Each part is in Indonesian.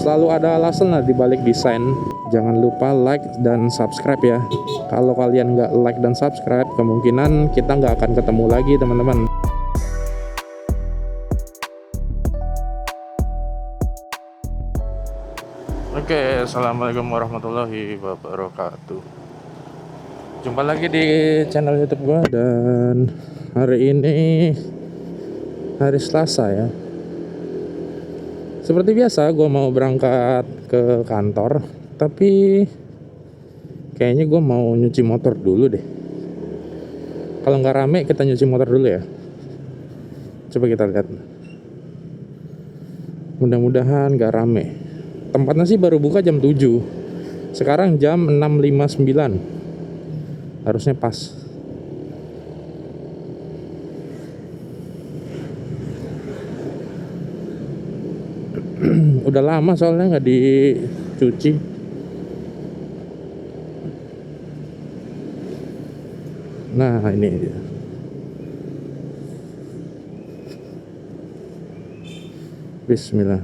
selalu ada alasan lah dibalik desain. Jangan lupa like dan subscribe ya. Kalau kalian nggak like dan subscribe, kemungkinan kita nggak akan ketemu lagi teman-teman. Oke, assalamualaikum warahmatullahi wabarakatuh. Jumpa lagi di channel YouTube gua, dan hari ini hari Selasa ya. Seperti biasa gua mau berangkat ke kantor, tapi kayaknya gua mau nyuci motor dulu deh. Kalau nggak rame kita nyuci motor dulu ya. Coba kita lihat. Mudah-mudahan nggak rame. Tempatnya sih baru buka jam 7. Sekarang jam 6.59. Harusnya pas. Udah lama soalnya nggak dicuci. Nah ini dia. Bismillah.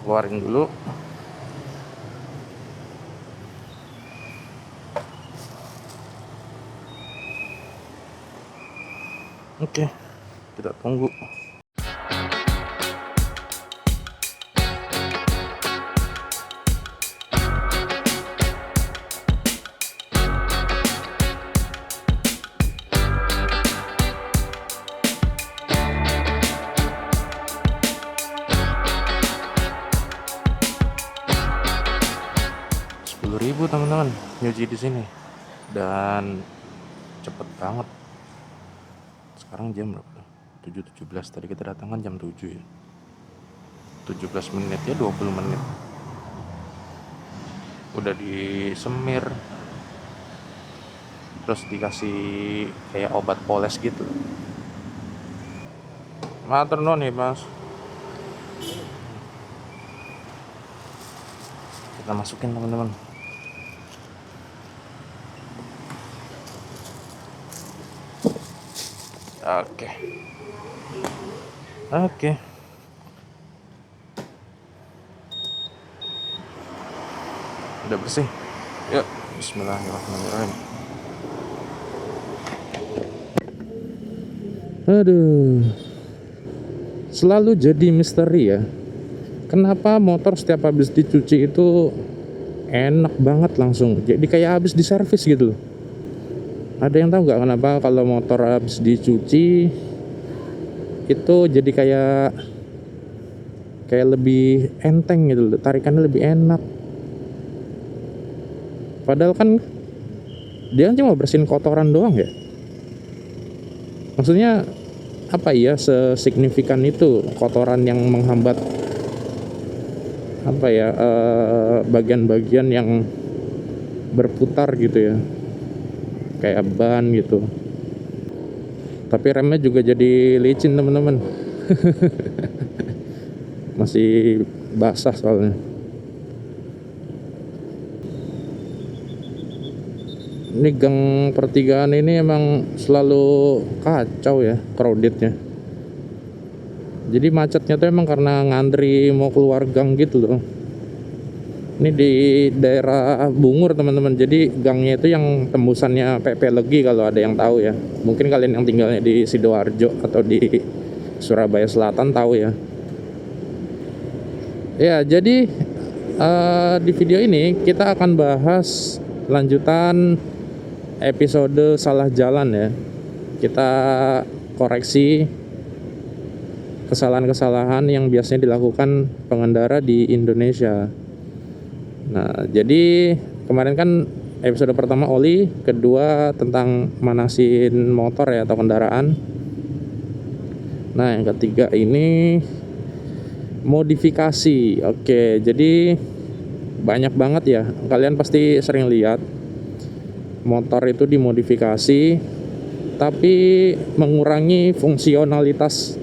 Keluarin dulu. Oke, kita tunggu. Rp10.000 teman-teman nyuci di sini, dan cepet banget. Sekarang jam berapa? 7.17. Tadi kita datang kan jam 7 ya. 17 menit ya, 20 menit. Udah disemir, terus dikasih kayak obat poles gitu. Matur nuwun nih Mas. Kita masukin teman-teman. Oke. Udah bersih. Yuk, bismillahirrahmanirrahim. Aduh. Selalu jadi misteri ya. Kenapa motor setiap habis dicuci itu enak banget langsung. Jadi kayak habis diservis gitu loh. Ada yang tahu nggak kenapa kalau motor habis dicuci itu jadi kayak lebih enteng gitu, tarikannya lebih enak. Padahal kan dia cuma bersihin kotoran doang ya. Maksudnya apa ya, sesignifikan itu kotoran yang menghambat apa ya, bagian-bagian yang berputar gitu ya, kayak ban gitu. Tapi remnya juga jadi licin teman-teman. Masih basah soalnya. Ini gang pertigaan ini emang selalu kacau ya, crowdednya. Jadi macetnya tuh emang karena ngantri mau keluar gang gitu loh. Ini di daerah Bungur teman-teman. Jadi gangnya itu yang tembusannya PP Legi, kalau ada yang tahu ya. Mungkin kalian yang tinggalnya di Sidoarjo atau di Surabaya Selatan tahu ya. Ya, jadi di video ini kita akan bahas lanjutan episode salah jalan ya. Kita koreksi kesalahan-kesalahan yang biasanya dilakukan pengendara di Indonesia. Nah, jadi kemarin kan episode pertama oli, kedua tentang manasin motor ya atau kendaraan. Nah, yang ketiga ini modifikasi. Oke, jadi banyak banget ya. Kalian pasti sering lihat motor itu dimodifikasi tapi mengurangi fungsionalitas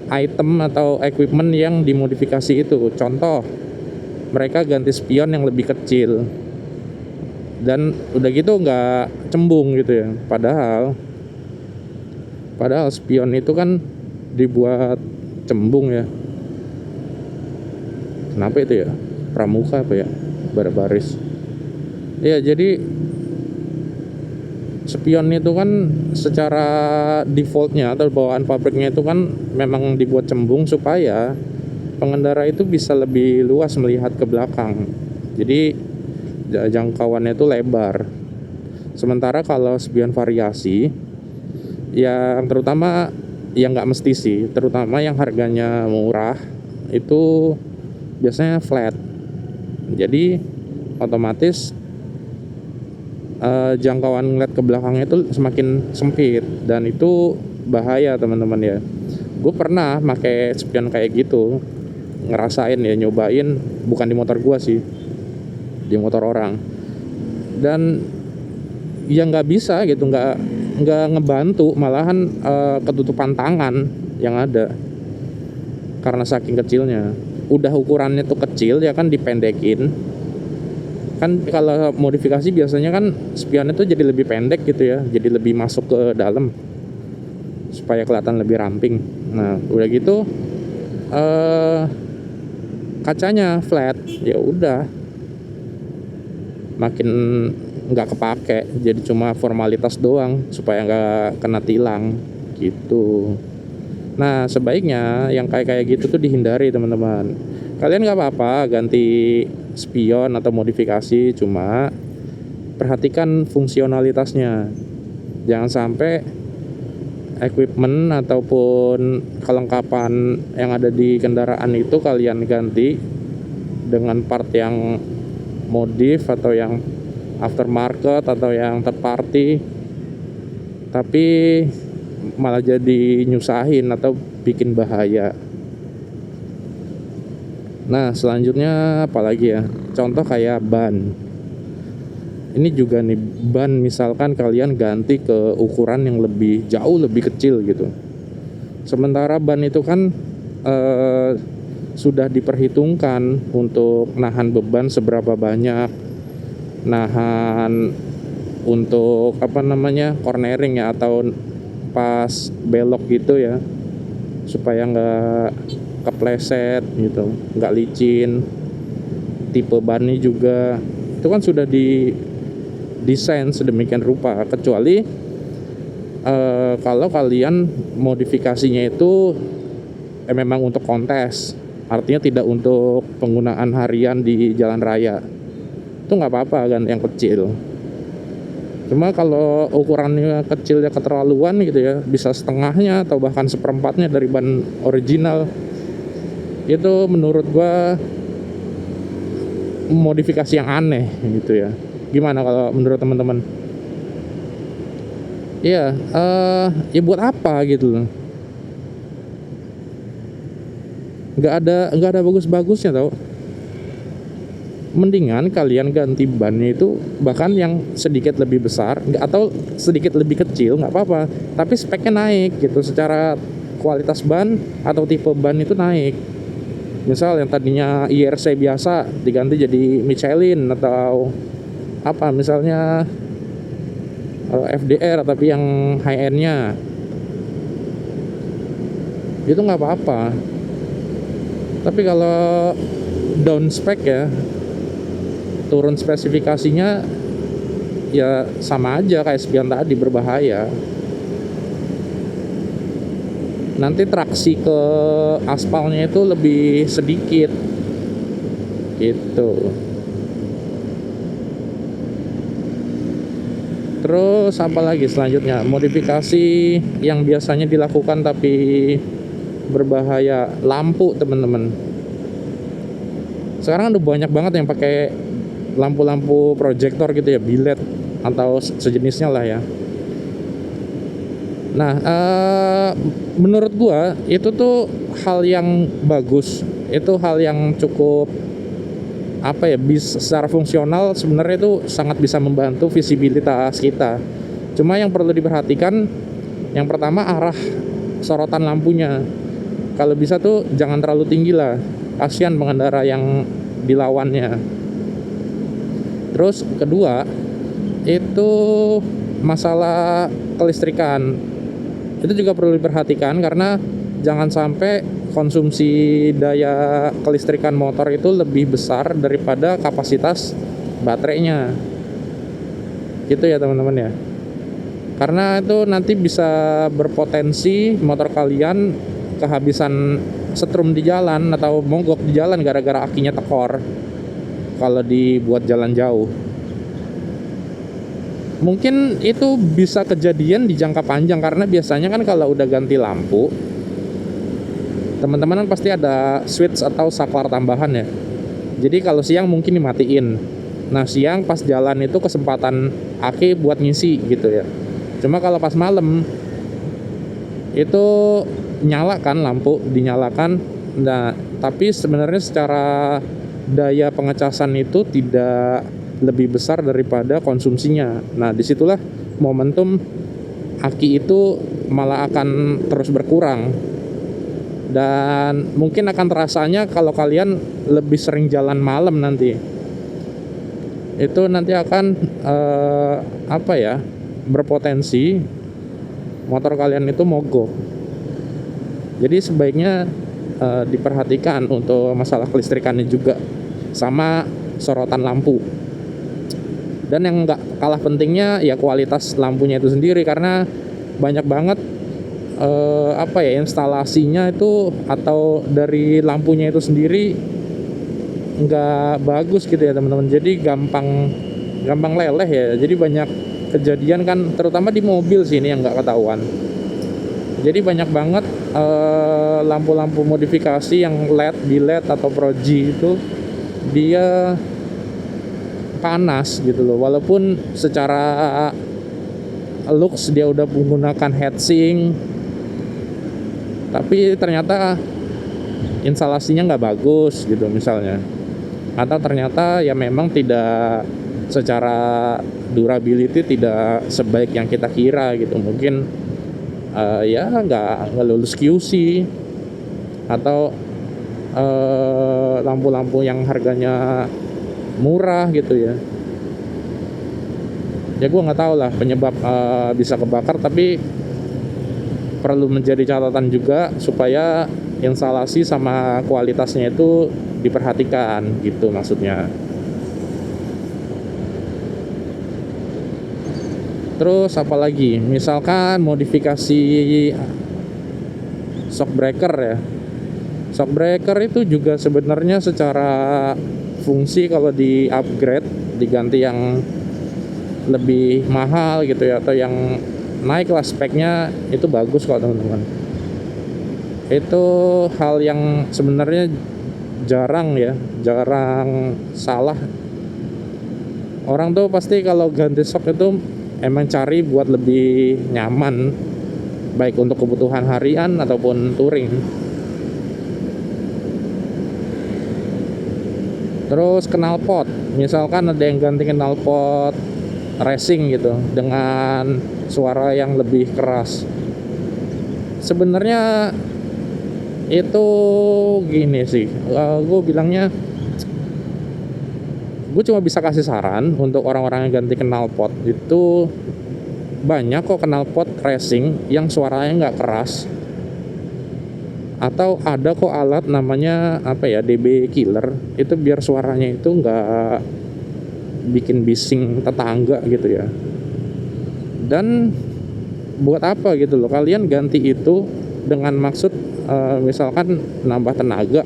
item atau equipment yang dimodifikasi itu. Contoh, mereka ganti spion yang lebih kecil dan udah gitu nggak cembung gitu ya. Padahal spion itu kan dibuat cembung ya. Kenapa itu ya? Pramuka apa ya? Baris. Ya, jadi spion itu kan secara defaultnya atau bawaan pabriknya itu kan memang dibuat cembung supaya pengendara itu bisa lebih luas melihat ke belakang. Jadi jangkauannya itu lebar. Sementara kalau spion variasi, yang terutama yang nggak mesti sih, terutama yang harganya murah itu biasanya flat. Jadi otomatis jangkauan ngeliat ke belakangnya itu semakin sempit dan itu bahaya teman-teman ya. Gue pernah pakai spion kayak gitu, ngerasain ya, nyobain, bukan di motor gue sih, di motor orang, dan ya nggak bisa gitu, nggak ngebantu, malahan ketutupan tangan yang ada karena saking kecilnya. Udah ukurannya tuh kecil ya kan, dipendekin. Kan kalau modifikasi biasanya kan spionnya tuh jadi lebih pendek gitu ya, jadi lebih masuk ke dalam supaya kelihatan lebih ramping. Nah udah gitu kacanya flat, ya udah makin nggak kepake, jadi cuma formalitas doang supaya nggak kena tilang gitu. Nah sebaiknya yang kayak gitu tuh dihindari teman-teman. Kalian nggak apa-apa ganti spion atau modifikasi, cuma perhatikan fungsionalitasnya. Jangan sampai equipment ataupun kelengkapan yang ada di kendaraan itu kalian ganti dengan part yang modif atau yang aftermarket atau yang third party, tapi malah jadi nyusahin atau bikin bahaya. Nah selanjutnya apalagi ya, contoh kayak ban. Ini juga nih, ban misalkan kalian ganti ke ukuran yang jauh lebih kecil gitu. Sementara ban itu kan sudah diperhitungkan untuk nahan beban seberapa banyak, nahan untuk cornering ya, atau pas belok gitu ya, supaya nggak kepleset gitu, nggak licin. Tipe bannya juga itu kan sudah didesain sedemikian rupa, kecuali kalau kalian modifikasinya itu memang untuk kontes, artinya tidak untuk penggunaan harian di jalan raya, itu nggak apa-apa kan yang kecil. Cuma kalau ukurannya kecilnya keterlaluan gitu ya, bisa setengahnya atau bahkan seperempatnya dari ban original, itu menurut gua modifikasi yang aneh gitu ya. Gimana kalau menurut teman-teman? Iya, ya buat apa gitu loh. Nggak ada bagus-bagusnya tau. Mendingan kalian ganti bannya itu bahkan yang sedikit lebih besar atau sedikit lebih kecil, nggak apa-apa, tapi speknya naik gitu, secara kualitas ban atau tipe ban itu naik. Misal yang tadinya IRC biasa diganti jadi Michelin, atau apa misalnya FDR tapi yang high end-nya, itu nggak apa-apa. Tapi kalau down spec ya, turun spesifikasinya, ya sama aja kayak spion tadi, berbahaya. Nanti traksi ke aspalnya itu lebih sedikit gitu. Terus apa lagi selanjutnya? Modifikasi yang biasanya dilakukan tapi berbahaya, lampu teman-teman. Sekarang udah banyak banget yang pakai lampu-lampu proyektor gitu ya, bilet atau sejenisnya lah ya. Nah menurut gua itu tuh hal yang bagus, itu hal yang cukup secara fungsional sebenarnya itu sangat bisa membantu visibilitas kita. Cuma yang perlu diperhatikan, yang pertama arah sorotan lampunya. Kalau bisa tuh jangan terlalu tinggi lah, kasihan pengendara yang dilawannya. Terus kedua itu masalah kelistrikan, itu juga perlu diperhatikan karena jangan sampai konsumsi daya kelistrikan motor itu lebih besar daripada kapasitas baterainya. Gitu ya teman-teman ya. Karena itu nanti bisa berpotensi motor kalian kehabisan setrum di jalan atau mogok di jalan gara-gara akinya tekor kalau dibuat jalan jauh. Mungkin itu bisa kejadian di jangka panjang karena biasanya kan kalau udah ganti lampu, teman-teman kan pasti ada switch atau saklar tambahan ya. Jadi kalau siang mungkin dimatiin. Nah siang pas jalan itu kesempatan aki buat ngisi gitu ya. Cuma kalau pas malam itu nyala kan lampu, dinyalakan. Nah tapi sebenarnya secara daya pengecasan itu tidak lebih besar daripada konsumsinya. Nah disitulah momentum aki itu malah akan terus berkurang. Dan mungkin akan terasanya kalau kalian lebih sering jalan malam nanti. Itu nanti akan berpotensi motor kalian itu mogok. Jadi sebaiknya diperhatikan untuk masalah kelistrikannya juga, sama sorotan lampu. Dan yang nggak kalah pentingnya ya kualitas lampunya itu sendiri, karena banyak banget instalasinya itu atau dari lampunya itu sendiri nggak bagus gitu ya teman-teman. Jadi gampang leleh ya. Jadi banyak kejadian kan, terutama di mobil sih ini yang nggak ketahuan. Jadi banyak banget lampu-lampu modifikasi yang LED, di-LED atau Pro-G itu dia panas gitu loh. Walaupun secara looks dia udah menggunakan heatsink, tapi ternyata instalasinya nggak bagus gitu misalnya. Atau ternyata ya memang tidak, secara durability tidak sebaik yang kita kira gitu. Mungkin nggak lulus QC, atau lampu-lampu yang harganya murah gitu ya. Ya gue nggak tahu lah penyebab bisa kebakar, tapi perlu menjadi catatan juga supaya instalasi sama kualitasnya itu diperhatikan gitu maksudnya. Terus apalagi, misalkan modifikasi shock breaker ya. Shock breaker itu juga sebenarnya secara fungsi kalau di upgrade, diganti yang lebih mahal gitu ya, atau yang naik lah speknya, itu bagus kok teman-teman. Itu hal yang sebenarnya jarang salah. Orang tuh pasti kalau ganti shock itu emang cari buat lebih nyaman, baik untuk kebutuhan harian ataupun touring. Terus knalpot, misalkan ada yang ganti knalpot racing gitu dengan suara yang lebih keras. Sebenarnya itu gini sih, gue bilangnya, gue cuma bisa kasih saran untuk orang-orang yang ganti knalpot. Itu banyak kok knalpot racing yang suaranya nggak keras, atau ada kok alat namanya DB killer, itu biar suaranya itu nggak bikin bising tetangga gitu ya. Dan buat apa gitu loh kalian ganti itu dengan maksud misalkan nambah tenaga.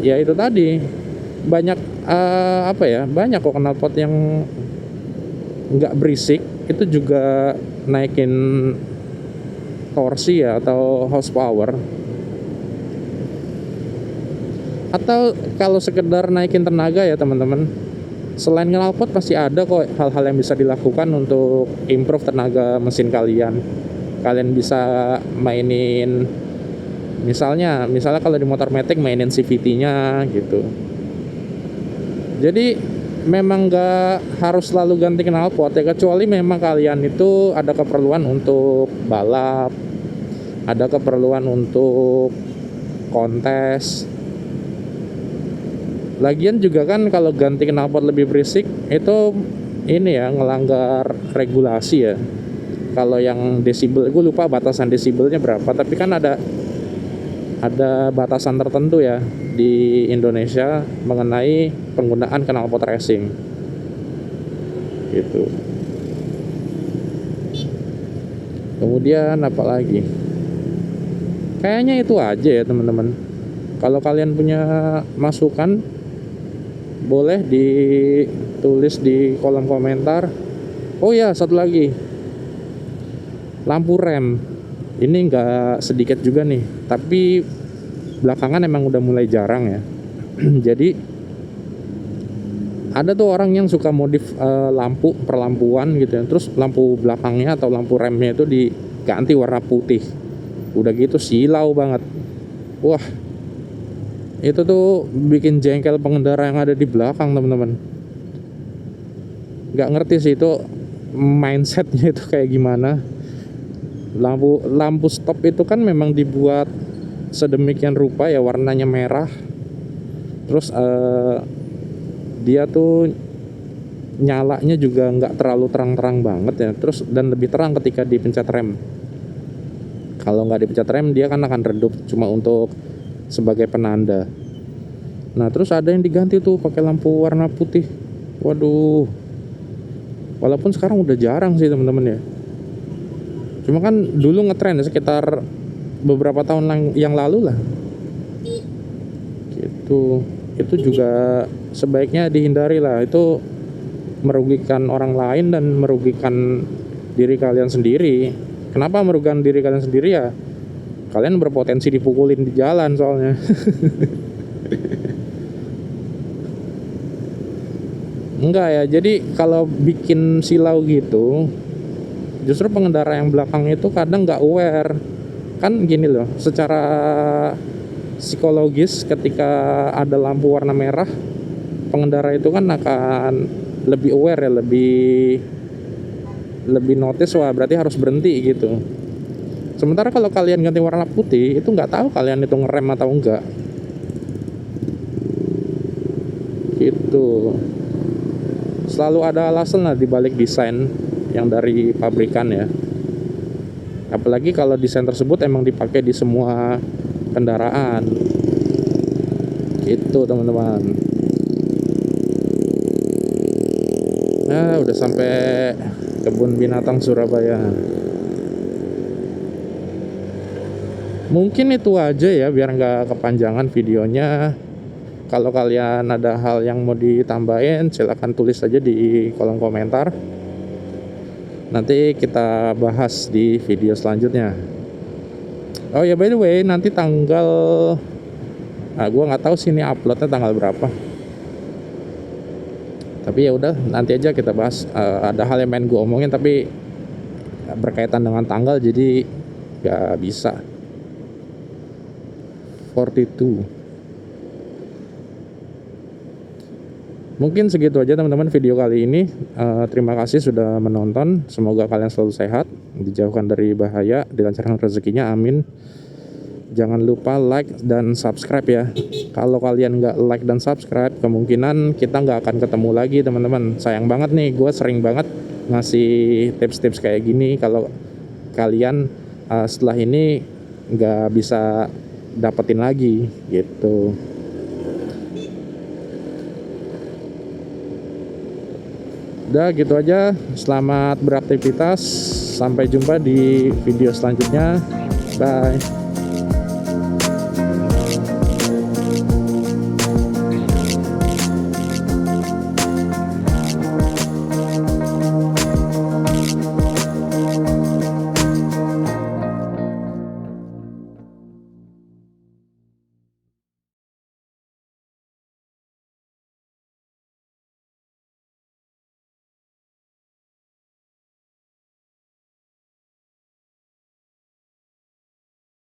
Ya itu tadi, banyak banyak kok knalpot yang nggak berisik, itu juga naikin torsi ya atau horsepower. Atau kalau sekedar naikin tenaga ya teman-teman, selain knalpot pasti ada kok hal-hal yang bisa dilakukan untuk improve tenaga mesin kalian. Kalian bisa mainin, misalnya kalau di motor matic mainin CVT-nya gitu. Jadi memang nggak harus selalu ganti knalpot ya, kecuali memang kalian itu ada keperluan untuk balap, ada keperluan untuk kontes. Lagian juga kan kalau ganti knalpot lebih berisik itu ini ya, ngelanggar regulasi ya. Kalau yang desibel, gue lupa batasan desibelnya berapa, tapi kan ada ada batasan tertentu ya di Indonesia mengenai penggunaan knalpot racing gitu. Kemudian apa lagi? Kayaknya itu aja ya teman-teman. Kalau kalian punya masukan boleh ditulis di kolom komentar. Oh ya, satu lagi, lampu rem ini nggak sedikit juga nih, tapi belakangan emang udah mulai jarang ya. Jadi ada tuh orang yang suka modif lampu perlampuan gitu ya, terus lampu belakangnya atau lampu remnya itu diganti warna putih. Udah gitu silau banget. Wah, itu tuh bikin jengkel pengendara yang ada di belakang teman-teman. Nggak ngerti sih itu mindsetnya itu kayak gimana. Lampu stop itu kan memang dibuat sedemikian rupa ya, warnanya merah. Terus dia tuh nyalanya juga nggak terlalu terang-terang banget ya. Terus dan lebih terang ketika dipencet rem. Kalau nggak dipencet rem dia kan akan redup, cuma untuk sebagai penanda. Nah terus ada yang diganti tuh pakai lampu warna putih. Waduh, walaupun sekarang udah jarang sih teman-teman ya. Cuma kan dulu ngetren ya, sekitar beberapa tahun yang lalu lah gitu. Itu juga sebaiknya dihindari lah. Itu merugikan orang lain dan merugikan diri kalian sendiri. Kenapa merugikan diri kalian sendiri ya? Kalian berpotensi dipukulin di jalan soalnya. Enggak ya, jadi kalau bikin silau gitu, justru pengendara yang belakang itu kadang nggak aware. Kan gini loh, secara psikologis ketika ada lampu warna merah, pengendara itu kan akan lebih aware ya, lebih notice, wah berarti harus berhenti gitu. Sementara kalau kalian ganti warna putih, itu nggak tahu kalian itu ngerem atau enggak gitu. Selalu ada alasan lah dibalik desain yang dari pabrikan ya. Apalagi kalau desain tersebut emang dipakai di semua kendaraan. Itu teman-teman. Nah, udah sampai kebun binatang Surabaya. Mungkin itu aja ya, biar nggak kepanjangan videonya. Kalau kalian ada hal yang mau ditambahin, silahkan tulis aja di kolom komentar. Nanti kita bahas di video selanjutnya. Oh ya, by the way, nanti tanggal, gue nggak tahu sih ini uploadnya tanggal berapa. Tapi ya udah, nanti aja kita bahas. Ada hal yang main gue omongin tapi berkaitan dengan tanggal, jadi nggak bisa. 42. Mungkin segitu aja teman-teman video kali ini. Terima kasih sudah menonton. Semoga kalian selalu sehat, dijauhkan dari bahaya, dilancarkan rezekinya, amin. Jangan lupa like dan subscribe ya. Kalau kalian nggak like dan subscribe, kemungkinan kita nggak akan ketemu lagi teman-teman. Sayang banget nih, gue sering banget ngasih tips-tips kayak gini. Kalau kalian setelah ini nggak bisa dapetin lagi gitu. Udah gitu aja, selamat beraktivitas, sampai jumpa di video selanjutnya, bye.